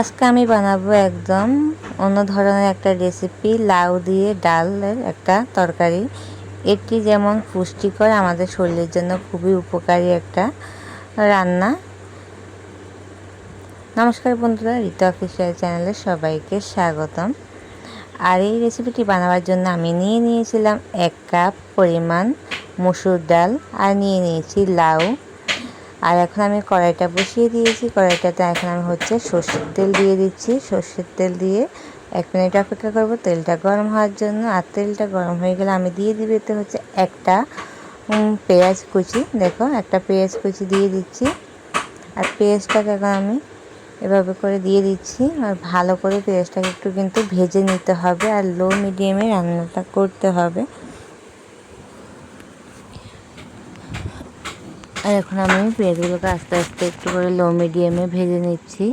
আজকে আমি বানাবো একদম অন্য ধরনের একটা রেসিপি, লাউ দিয়ে ডালের একটা তরকারি। এটি যেমন পুষ্টিকর, আমাদের শরীরের জন্য খুবই উপকারী একটা রান্না। নমস্কার বন্ধুরা, ঋতু অফিসিয়াল চ্যানেলে সবাইকে স্বাগতম। আর এই রেসিপিটি বানাবার জন্য আমি নিয়েছিলাম 1 কাপ পরিমাণ মসুর ডাল, আর নিয়েছি লাউ। আর এখন আমি কড়াইটা বসিয়ে দিয়েছি। কড়াইটাতে এখন আমি সর্ষের তেল দিয়ে দিচ্ছি। সর্ষের তেল দিয়ে 1 মিনিট অপেক্ষা করব তেলটা গরম হওয়ার জন্য। আর তেলটা গরম হয়ে গেলে আমি দিয়ে দিব এতে একটা পেঁয়াজ কুচি। দেখো, একটা পেঁয়াজ কুচি দিয়ে দিচ্ছি। আর পেঁয়াজটাকে এখন আমি এভাবে করে দিয়ে দিচ্ছি। আর ভালো করে পেঁয়াজটাকে একটু কিন্তু ভেজে নিতে হবে, আর লো মিডিয়ামে রান্নাটা করতে হবে। আর এখন আমি পেঁয়াজগুলোকে আস্তে আস্তে একটু করে লো মিডিয়ামে ভেজে নিচ্ছি।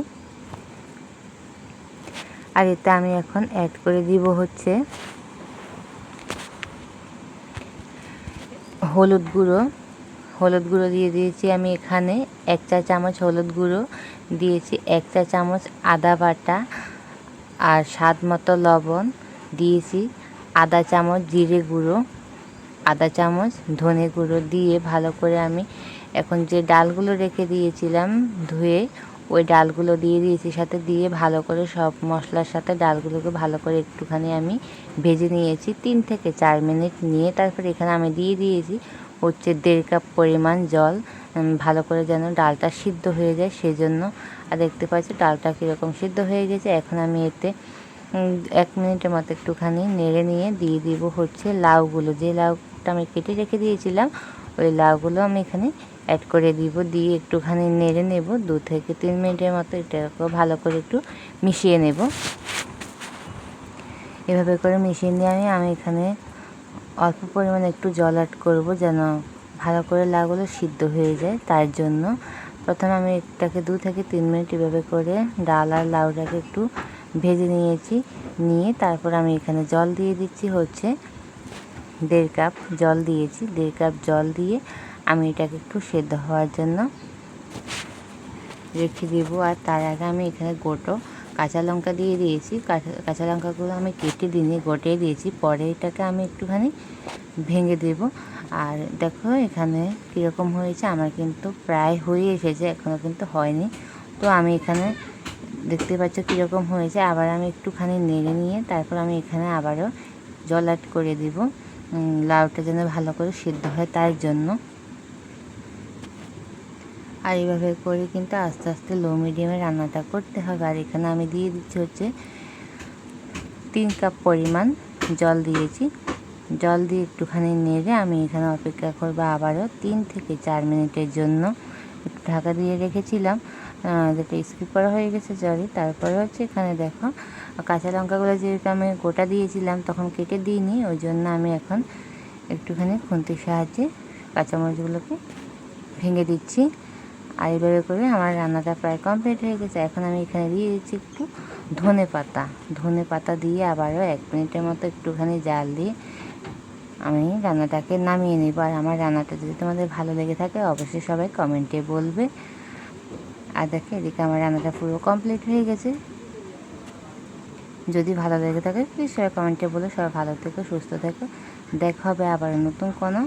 আর এতে আমি এখন অ্যাড করে দিব হলুদ গুঁড়ো। হলুদ গুঁড়ো দিয়ে দিয়েছি আমি এখানে 1 চা চামচ হলুদ গুঁড়ো দিয়েছি, 1 চা চামচ আদা বাটা, আর স্বাদ মতো লবণ দিয়েছি, আধা চামচ জিরে গুঁড়ো, আধা চামচ ধনে গুঁড়ো দিয়ে ভালো করে আমি এখন যে ডালগুলো রেখে দিয়েছিলাম ধুয়ে, ওই ডালগুলো দিয়ে দিয়েছি, সাথে দিয়ে ভালো করে সব মশলার সাথে ডালগুলোকে ভালো করে একটুখানি আমি ভেজে নিয়েছি 3 থেকে 4 মিনিট নিয়ে। তারপর এখানে আমি দিয়ে দিয়েছি 1.5 কাপ পরিমাণ জল, ভালো করে যেন ডালটা সিদ্ধ হয়ে যায় সেজন্য। আর দেখতে পাচ্ছি ডালটা কীরকম সিদ্ধ হয়ে গেছে। এখন আমি এতে 1 মিনিটের মতো একটুখানি নেড়ে নিয়ে দিয়ে দিব লাউগুলো। যে লাউটা আমি কেটে রেখে দিয়েছিলাম, ওই লাউগুলো আমি এখানে অ্যাড করে দিব। দিয়ে একটুখানি নেড়ে নেব 2 থেকে 3 মিনিটের মতো। এটাকে ভালো করে একটু মিশিয়ে নেব। এভাবে করে মিশিয়ে নিয়ে আমি এখানে অল্প পরিমাণে একটু জল অ্যাড করব, যেন ভালো করে লাউগুলো সিদ্ধ হয়ে যায়। তার জন্য প্রথমে আমি এটাকে 2 থেকে 3 মিনিট এভাবে করে ডাল আর লাউটাকে একটু ভেজে নিয়ে তারপর আমি এখানে জল দিয়ে দিচ্ছি 1.5 কাপ জল দিয়েছি। 1.5 কাপ জল দিয়ে আমি এটাকে একটু সেদ্ধ হওয়ার জন্য রেখে দেব। আর তার আগে আমি এখানে গোটা কাঁচা লঙ্কা দিয়ে দিয়েছি। কাঁচা লঙ্কাগুলো আমি কেটে দিইনি, গোটাই দিয়েছি। পরে এটাকে আমি একটুখানি ভেঙে দেব। আর দেখো এখানে কীরকম হয়েছে, আমার কিন্তু প্রায় হয়ে এসেছে, এখনও কিন্তু হয়নি। তো আমি এখানে দেখতে পাচ্ছ কীরকম হয়েছে। আবার আমি একটুখানি নেড়ে নিয়ে তারপর আমি এখানে আবারও জল অ্যাড করে দিব, লাউটা যেন ভালো করে সিদ্ধ হয় তার জন্য। আর এইভাবে করে কিন্তু আস্তে আস্তে লো মিডিয়ামে রান্নাটা করতে হবে। আর এখানে আমি দিয়ে দিচ্ছি 3 কাপ পরিমাণ জল দিয়েছি। জল দিয়ে একটুখানি নেড়ে আমি এখানে অপেক্ষা করবো আবারও 3 থেকে 4 মিনিটের জন্য। একটু ঢাকা দিয়ে রেখেছিলাম, যেটা স্কিপ করা হয়ে গেছে সরি। তারপরে এখানে দেখো কাঁচা লঙ্কাগুলো যেহেতু আমি গোটা দিয়েছিলাম তখন কেটে দিইনি, ওই জন্য আমি এখন একটুখানি খুন্তির সাহায্যে কাঁচামরিচগুলোকে ভেঙে দিচ্ছি। আর এইভাবে করে আমার রান্নাটা প্রায় কমপ্লিট হয়ে গেছে। এখন আমি এখানে দিয়ে দিচ্ছি একটু ধনে পাতা দিয়ে আবারও 1 মিনিটের মতো একটুখানি জাল দিয়ে আমি রান্নাটাকে নামিয়ে নেব। আর আমার রান্নাটা যদি তোমাদের ভালো লেগে থাকে অবশ্যই সবাই কমেন্টে বলবে। আর দেখো এদিকে আমার রান্নাটা পুরো কমপ্লিট হয়ে গেছে। যদি ভালো লেগে থাকে প্লিজ সবাই কমেন্টে বলে। সবাই ভালো থেকো, সুস্থ থেকো। দেখা হবে আবার নতুন কোনো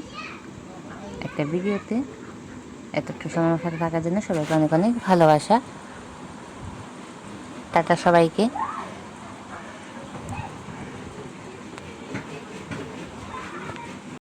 একটা ভিডিওতে। এতটা সময় সাথে থাকার জন্য সবাইকে অনেক অনেক ভালোবাসা। টাটা সবাইকে।